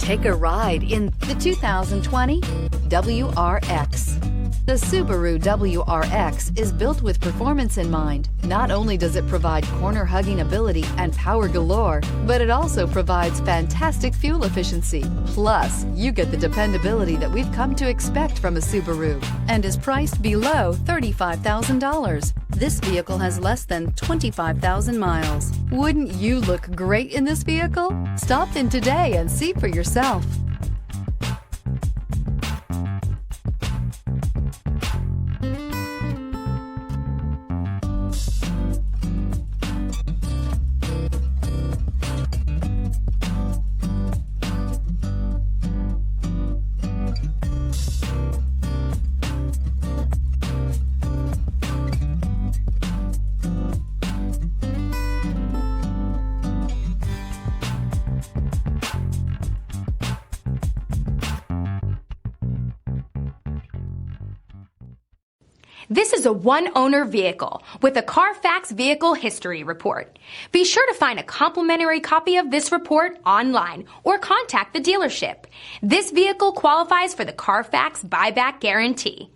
Take a ride in the 2020 WRX. The Subaru WRX is built with performance in mind. Not only does it provide corner-hugging ability and power galore, but it also provides fantastic fuel efficiency. Plus, you get the dependability that we've come to expect from a Subaru and is priced below $35,000. This vehicle has less than 25,000 miles. Wouldn't you look great in this vehicle? Stop in today and see for yourself. This is a one-owner vehicle with a Carfax Vehicle History Report. Be sure to find a complimentary copy of this report online or contact the dealership. This vehicle qualifies for the Carfax Buyback Guarantee.